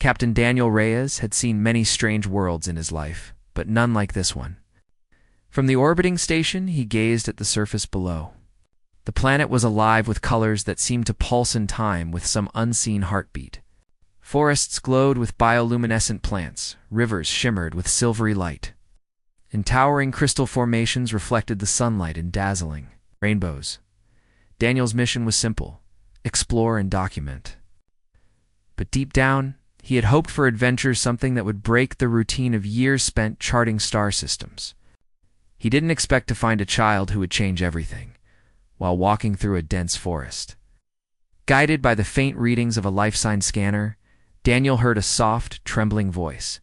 Captain Daniel Reyes had seen many strange worlds in his life, but none like this one. From the orbiting station, he gazed at the surface below. The planet was alive with colors that seemed to pulse in time with some unseen heartbeat. Forests glowed with bioluminescent plants, rivers shimmered with silvery light, and towering crystal formations reflected the sunlight in dazzling rainbows. Daniel's mission was simple: explore and document. But deep down, he had hoped for adventure, something that would break the routine of years spent charting star systems. He didn't expect to find a child who would change everything while walking through a dense forest. Guided by the faint readings of a life sign scanner, Daniel heard a soft, trembling voice.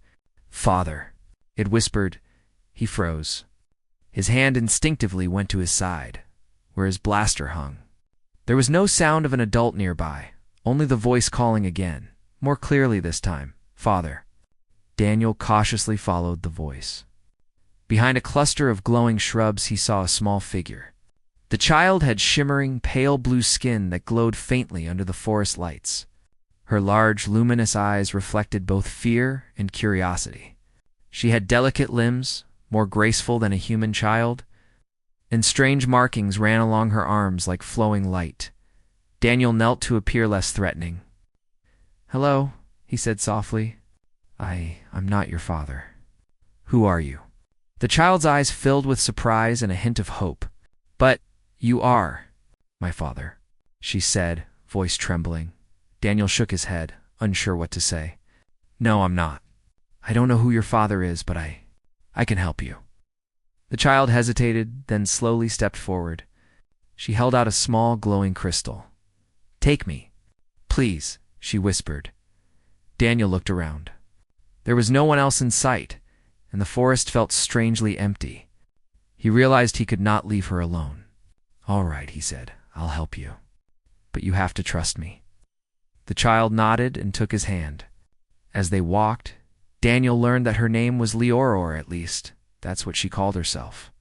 "Father," it whispered. He froze. His hand instinctively went to his side, where his blaster hung. There was no sound of an adult nearby, only the voice calling again, more clearly this time, "Father." Daniel cautiously followed the voice. Behind a cluster of glowing shrubs, he saw a small figure. The child had shimmering, pale blue skin that glowed faintly under the forest lights. Her large, luminous eyes reflected both fear and curiosity. She had delicate limbs, more graceful than a human child, and strange markings ran along her arms like flowing light. Daniel knelt to appear less threatening. "Hello," he said softly. I'm not your father. Who are you?" The child's eyes filled with surprise and a hint of hope. "But you are my father," she said, voice trembling. Daniel shook his head, unsure what to say. "No, I'm not. I don't know who your father is, but I can help you." The child hesitated, then slowly stepped forward. She held out a small, glowing crystal. "Take me, please," she whispered. Daniel looked around. There was no one else in sight, and the forest felt strangely empty. He realized he could not leave her alone. "All right," he said, "I'll help you. But you have to trust me." The child nodded and took his hand. As they walked, Daniel learned that her name was Leora, or at least, that's what she called herself.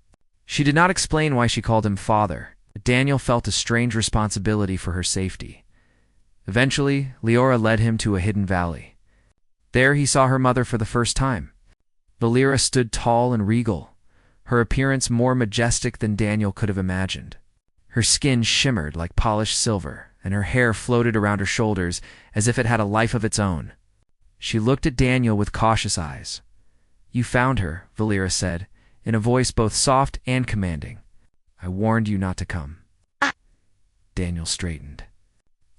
She did not explain why she called him father, but Daniel felt a strange responsibility for her safety. Eventually, Leora led him to a hidden valley. There he saw her mother for the first time. Valera stood tall and regal, her appearance more majestic than Daniel could have imagined. Her skin shimmered like polished silver, and her hair floated around her shoulders as if it had a life of its own. She looked at Daniel with cautious eyes. "You found her," Valera said, in a voice both soft and commanding. "I warned you not to come." Daniel straightened.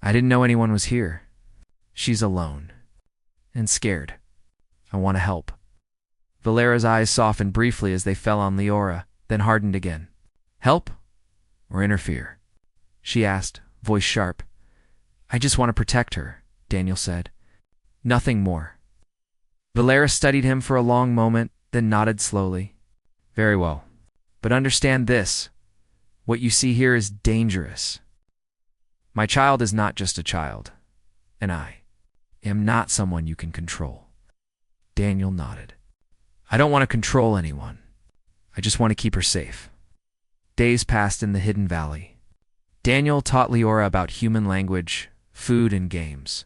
"I didn't know anyone was here. She's alone. And scared. I want to help." Valera's eyes softened briefly as they fell on Leora, then hardened again. "Help? Or interfere?" she asked, voice sharp. "I just want to protect her," Daniel said. "Nothing more." Valera studied him for a long moment, then nodded slowly. "Very well. But understand this. What you see here is dangerous. My child is not just a child, and I am not someone you can control." Daniel nodded. "I don't want to control anyone. I just want to keep her safe." Days passed in the hidden valley. Daniel taught Leora about human language, food, and games.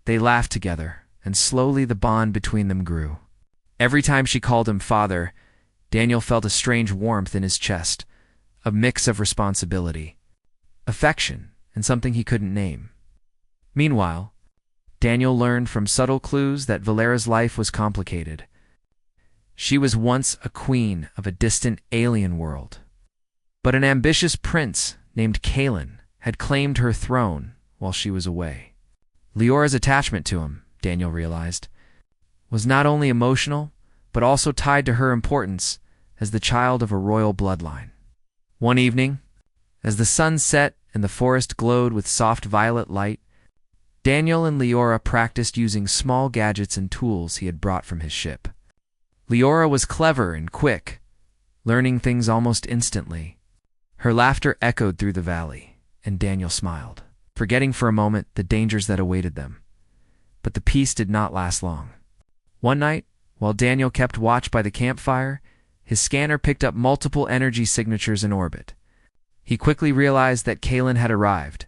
They laughed together, and slowly the bond between them grew. Every time she called him father, Daniel felt a strange warmth in his chest, a mix of responsibility, affection, and something he couldn't name. Meanwhile, Daniel learned from subtle clues that Valera's life was complicated. She was once a queen of a distant alien world, but an ambitious prince named Kalen had claimed her throne while she was away. Leora's attachment to him, Daniel realized, was not only emotional, but also tied to her importance as the child of a royal bloodline. One evening, as the sun set and the forest glowed with soft violet light, Daniel and Leora practiced using small gadgets and tools he had brought from his ship. Leora was clever and quick, learning things almost instantly. Her laughter echoed through the valley, and Daniel smiled, forgetting for a moment the dangers that awaited them. But the peace did not last long. One night, while Daniel kept watch by the campfire, his scanner picked up multiple energy signatures in orbit. He quickly realized that Kalen had arrived.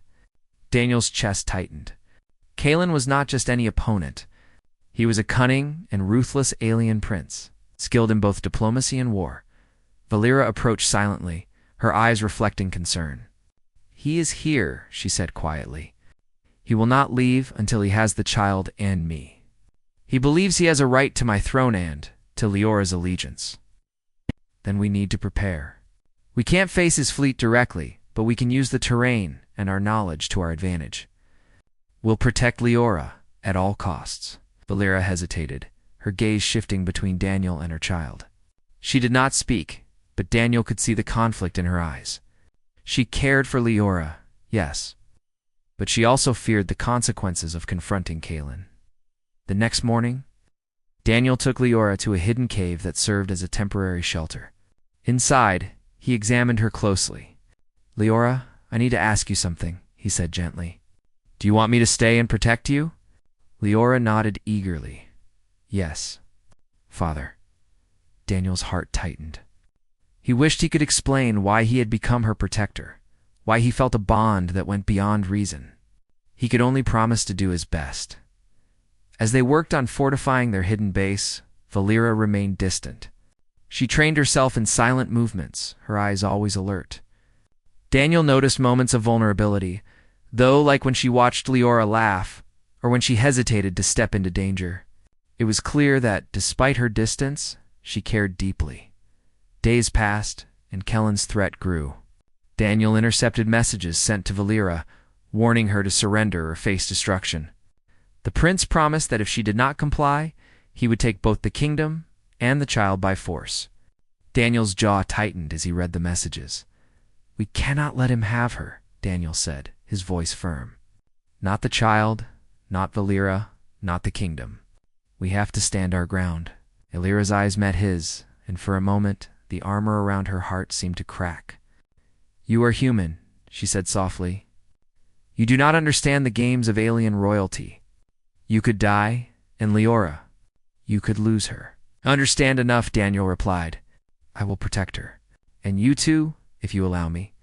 Daniel's chest tightened. Kalen was not just any opponent, He was a cunning and ruthless alien prince, skilled in both diplomacy and war. Valera approached silently, her eyes reflecting concern. "He is here," she said quietly. "He will not leave until he has the child and me. He believes he has a right to my throne and to Leora's allegiance. Then we need to prepare. We can't face his fleet directly, but we can use the terrain and our knowledge to our advantage. We'll protect Leora at all costs." Valera hesitated, her gaze shifting between Daniel and her child. She did not speak, but Daniel could see the conflict in her eyes. She cared for Leora, yes, but she also feared the consequences of confronting Kaelin. The next morning, Daniel took Leora to a hidden cave that served as a temporary shelter. Inside, he examined her closely. "Leora, I need to ask you something," he said gently. "Do you want me to stay and protect you?" Leora nodded eagerly. "Yes, Father." Daniel's heart tightened. He wished he could explain why he had become her protector, why he felt a bond that went beyond reason. He could only promise to do his best. As they worked on fortifying their hidden base, Valera remained distant. She trained herself in silent movements, her eyes always alert. Daniel noticed moments of vulnerability, though, like when she watched Leora laugh, or when she hesitated to step into danger. It was clear that, despite her distance, she cared deeply. Days passed, and Kellen's threat grew. Daniel intercepted messages sent to Valera, warning her to surrender or face destruction. The prince promised that if she did not comply, he would take both the kingdom and the child by force. Daniel's jaw tightened as he read the messages. "We cannot let him have her," Daniel said, his voice firm. "Not the child, not Valera, not the kingdom. We have to stand our ground." Valera's eyes met his, and for a moment, the armor around her heart seemed to crack. "You are human," she said softly. "You do not understand the games of alien royalty. You could die, and Leora, you could lose her." "I understand enough," Daniel replied. "I will protect her, and you too, if you allow me.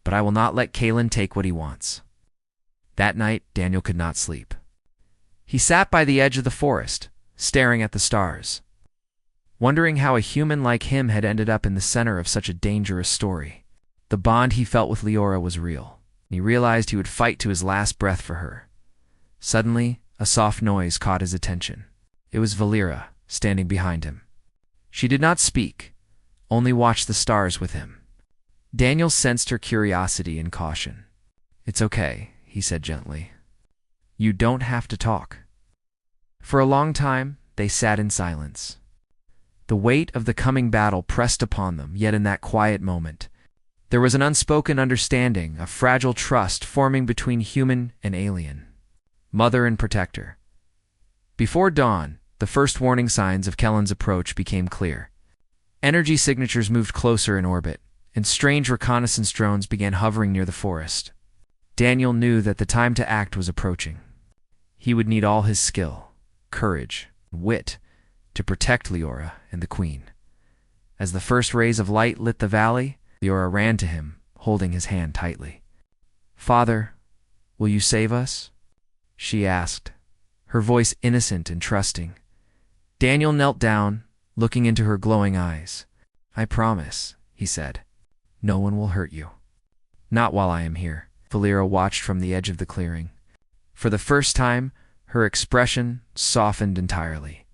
But I will not let Kaelin take what he wants." That night, Daniel could not sleep. He sat by the edge of the forest, staring at the stars, wondering how a human like him had ended up in the center of such a dangerous story. The bond he felt with Leora was real, and he realized he would fight to his last breath for her. Suddenly, a soft noise caught his attention. It was Valera, standing behind him. She did not speak, only watched the stars with him. Daniel sensed her curiosity and caution. "It's okay," he said gently. "You don't have to talk." For a long time, they sat in silence. The weight of the coming battle pressed upon them, yet in that quiet moment, there was an unspoken understanding, a fragile trust forming between human and alien, mother and protector. Before dawn, the first warning signs of Kellen's approach became clear. Energy signatures moved closer in orbit, and strange reconnaissance drones began hovering near the forest. Daniel knew that the time to act was approaching. He would need all his skill, courage, and wit to protect Leora and the Queen. As the first rays of light lit the valley, Leora ran to him, holding his hand tightly. "Father, will you save us?" she asked, her voice innocent and trusting. Daniel knelt down, looking into her glowing eyes. "I promise," he said. "No one will hurt you. Not while I am here." Valera watched from the edge of the clearing. For the first time, her expression softened entirely.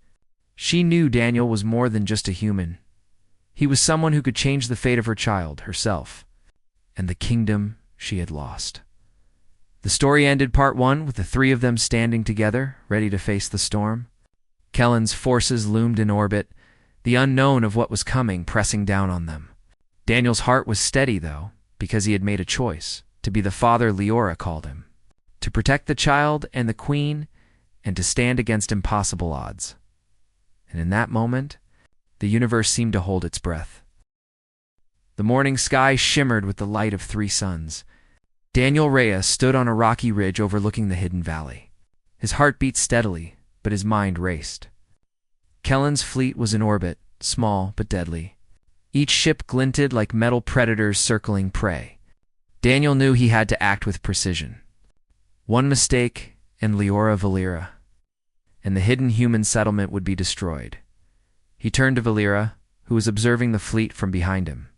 She knew Daniel was more than just a human. He was someone who could change the fate of her child, herself, and the kingdom she had lost. The story ended part 1 with the three of them standing together, ready to face the storm. Kellen's forces loomed in orbit, the unknown of what was coming pressing down on them. Daniel's heart was steady, though, because he had made a choice, to be the father Leora called him, to protect the child and the Queen, and to stand against impossible odds. And in that moment, the universe seemed to hold its breath. The morning sky shimmered with the light of 3 suns. Daniel Reyes stood on a rocky ridge overlooking the hidden valley. His heart beat steadily, but his mind raced. Kellen's fleet was in orbit, small but deadly. Each ship glinted like metal predators circling prey. Daniel knew he had to act with precision. One mistake, and Leora Valera. and the hidden human settlement would be destroyed. He turned to Valera, who was observing the fleet from behind him.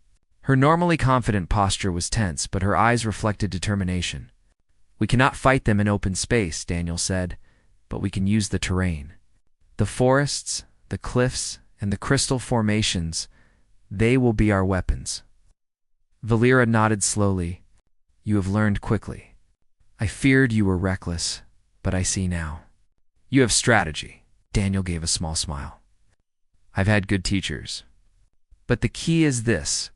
Her normally confident posture was tense, but her eyes reflected determination. "We cannot fight them in open space," Daniel said, "but we can use the terrain. The forests, the cliffs, and the crystal formations, they will be our weapons." Valera nodded slowly. "You have learned quickly. I feared you were reckless, but I see now. You have strategy." Daniel gave a small smile. "I've had good teachers. But the key is this.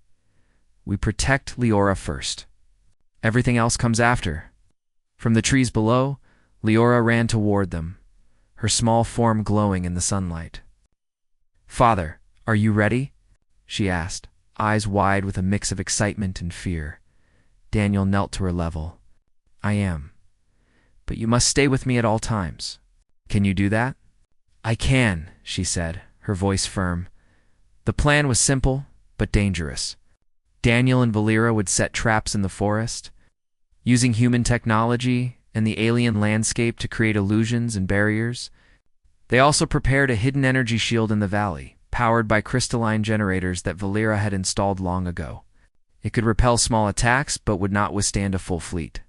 We protect Leora first. Everything else comes after." From the trees below, Leora ran toward them, her small form glowing in the sunlight. "Father, are you ready?" she asked, eyes wide with a mix of excitement and fear. Daniel knelt to her level. "I am. But you must stay with me at all times. Can you do that?" "I can," she said, her voice firm. The plan was simple, but dangerous. Daniel and Valera would set traps in the forest, using human technology and the alien landscape to create illusions and barriers. They also prepared a hidden energy shield in the valley, powered by crystalline generators that Valera had installed long ago. It could repel small attacks, but would not withstand a full fleet.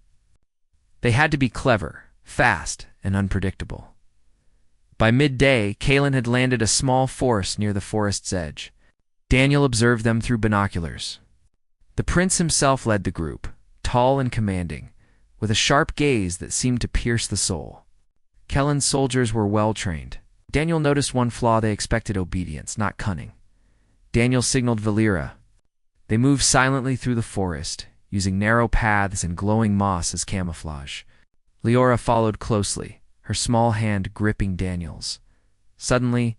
They had to be clever, fast, and unpredictable. By midday, Kalen had landed a small force near the forest's edge. Daniel observed them through binoculars. The prince himself led the group, tall and commanding, with a sharp gaze that seemed to pierce the soul. Kellen's soldiers were well-trained. Daniel noticed one flaw: they expected obedience, not cunning. Daniel signaled Valera. They moved silently through the forest, using narrow paths and glowing moss as camouflage. Leora followed closely, her small hand gripping Daniel's. Suddenly,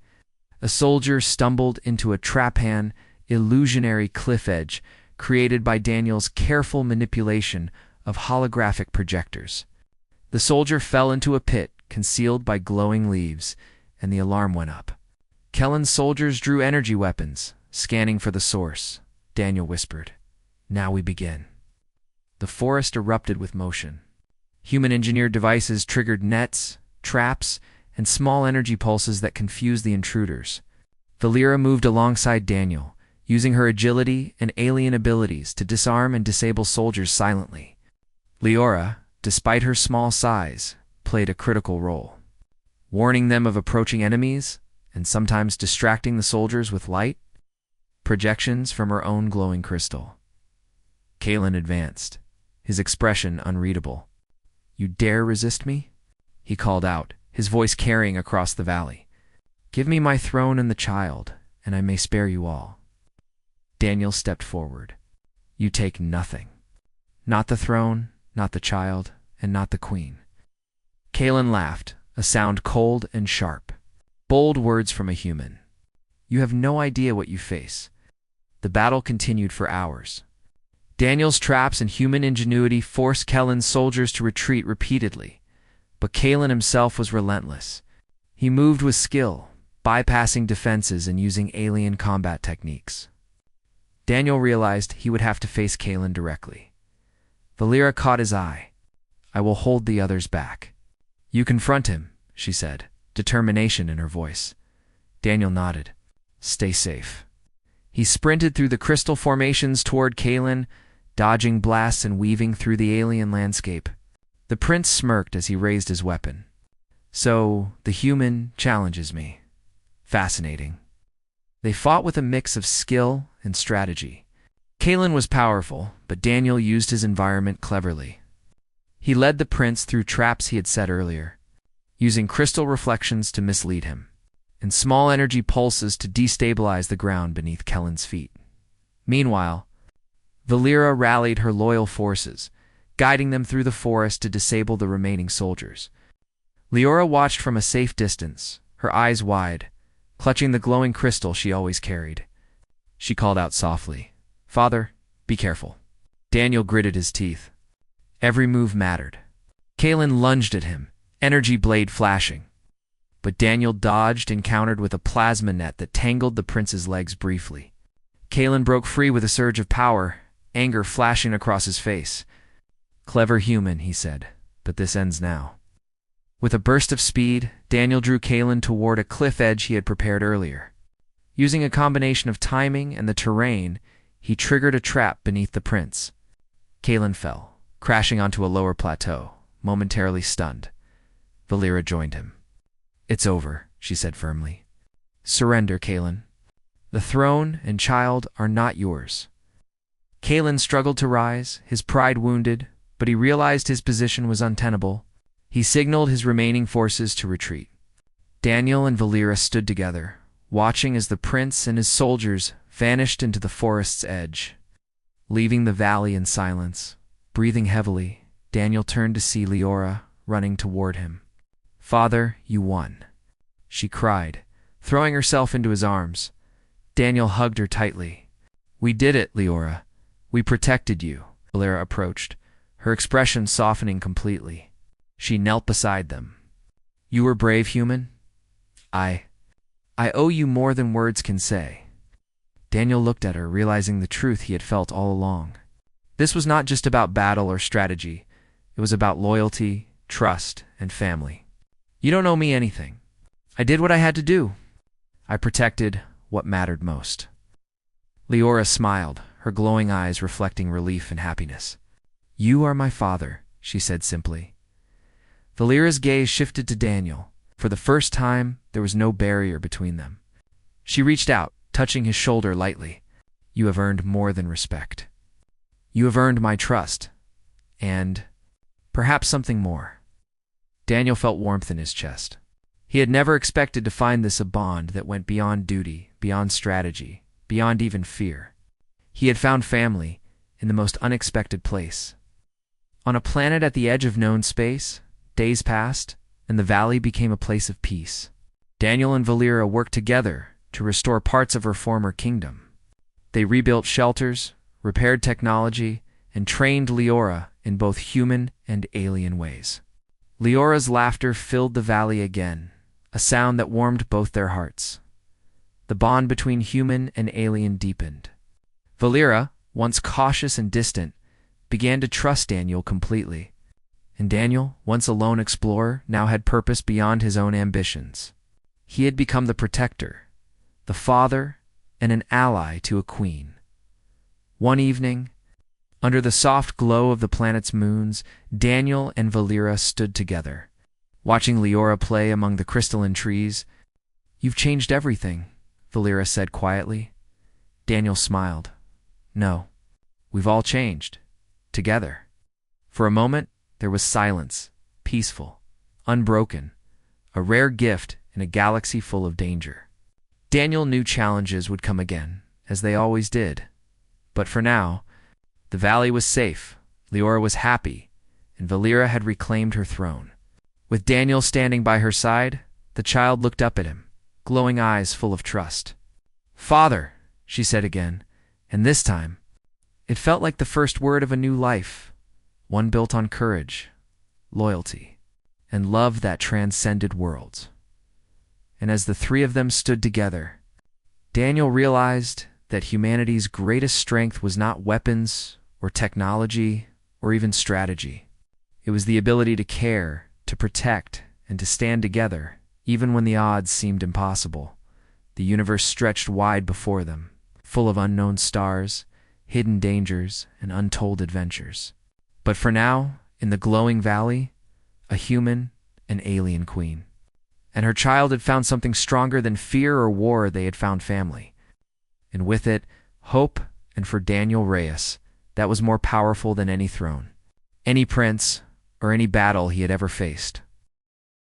a soldier stumbled into a trappan, illusionary cliff edge created by Daniel's careful manipulation of holographic projectors. The soldier fell into a pit concealed by glowing leaves, and the alarm went up. Kellen's soldiers drew energy weapons, scanning for the source. Daniel whispered, "Now we begin." The forest erupted with motion. Human-engineered devices triggered nets, traps, and small energy pulses that confused the intruders. Valera moved alongside Daniel, using her agility and alien abilities to disarm and disable soldiers silently. Leora, despite her small size, played a critical role, warning them of approaching enemies and sometimes distracting the soldiers with light projections from her own glowing crystal. Kalen advanced, his expression unreadable. "You dare resist me?" he called out, his voice carrying across the valley. "Give me my throne and the child, and I may spare you all." Daniel stepped forward. "You take nothing. Not the throne, not the child, and not the queen." Kalen laughed, a sound cold and sharp. Bold words from a human. "You have no idea what you face." The battle continued for hours. Daniel's traps and human ingenuity forced Kellen's soldiers to retreat repeatedly, but Kalen himself was relentless. He moved with skill, bypassing defenses and using alien combat techniques. Daniel realized he would have to face Kalen directly. Valera caught his eye. "I will hold the others back." "You confront him," she said, determination in her voice. Daniel nodded. "Stay safe." He sprinted through the crystal formations toward Kalen, dodging blasts and weaving through the alien landscape. The prince smirked as he raised his weapon. "So, the human challenges me. Fascinating." They fought with a mix of skill and strategy. Kalen was powerful, but Daniel used his environment cleverly. He led the prince through traps he had set earlier, using crystal reflections to mislead him, and small energy pulses to destabilize the ground beneath Kellen's feet. Meanwhile, Valera rallied her loyal forces, guiding them through the forest to disable the remaining soldiers. Leora watched from a safe distance, her eyes wide, clutching the glowing crystal she always carried. She called out softly, "Father, be careful." Daniel gritted his teeth. Every move mattered. Kalen lunged at him, energy blade flashing. But Daniel dodged and countered with a plasma net that tangled the prince's legs briefly. Kalen broke free with a surge of power, anger flashing across his face. "Clever human," he said, "but this ends now." With a burst of speed, Daniel drew Kalen toward a cliff edge he had prepared earlier. Using a combination of timing and the terrain, he triggered a trap beneath the prince. Kalen fell, crashing onto a lower plateau, momentarily stunned. Valera joined him. "It's over," she said firmly. "Surrender, Kalen. The throne and child are not yours." Kalen struggled to rise, his pride wounded, but he realized his position was untenable. He signaled his remaining forces to retreat. Daniel and Valera stood together, watching as the prince and his soldiers vanished into the forest's edge. Leaving the valley in silence, breathing heavily, Daniel turned to see Leora running toward him. "Father, you won," she cried, throwing herself into his arms. Daniel hugged her tightly. "We did it, Leora. We protected you." Valera approached, her expression softening completely. She knelt beside them. "You were brave, human. I owe you more than words can say." Daniel looked at her, realizing the truth he had felt all along. This was not just about battle or strategy. It was about loyalty, trust, and family. "You don't owe me anything. I did what I had to do. I protected what mattered most." Leora smiled, her glowing eyes reflecting relief and happiness. "You are my father," she said simply. Valera's gaze shifted to Daniel. For the first time, there was no barrier between them. She reached out, touching his shoulder lightly. "You have earned more than respect. You have earned my trust. And perhaps something more." Daniel felt warmth in his chest. He had never expected to find this a bond that went beyond duty, beyond strategy, beyond even fear. He had found family in the most unexpected place. On a planet at the edge of known space, days passed, and the valley became a place of peace. Daniel and Valera worked together to restore parts of her former kingdom. They rebuilt shelters, repaired technology, and trained Leora in both human and alien ways. Leora's laughter filled the valley again, a sound that warmed both their hearts. The bond between human and alien deepened. Valera, once cautious and distant, began to trust Daniel completely. And Daniel, once a lone explorer, now had purpose beyond his own ambitions. He had become the protector, the father, and an ally to a queen. One evening, under the soft glow of the planet's moons, Daniel and Valera stood together, watching Leora play among the crystalline trees. "You've changed everything," Valera said quietly. Daniel smiled. "No, we've all changed. Together." For a moment, there was silence, peaceful, unbroken, a rare gift in a galaxy full of danger. Daniel knew challenges would come again, as they always did. But for now, the valley was safe, Leora was happy, and Valera had reclaimed her throne. With Daniel standing by her side, the child looked up at him, glowing eyes full of trust. "Father," she said again, and this time, it felt like the first word of a new life, one built on courage, loyalty, and love that transcended worlds. And as the three of them stood together, Daniel realized that humanity's greatest strength was not weapons or technology or even strategy. It was the ability to care, to protect, and to stand together, even when the odds seemed impossible. The universe stretched wide before them, full of unknown stars, hidden dangers, and untold adventures. But for now, in the glowing valley, a human, an alien queen. And her child had found something stronger than fear or war. They had found family. And with it, hope, and for Daniel Reyes, that was more powerful than any throne, any prince, or any battle he had ever faced.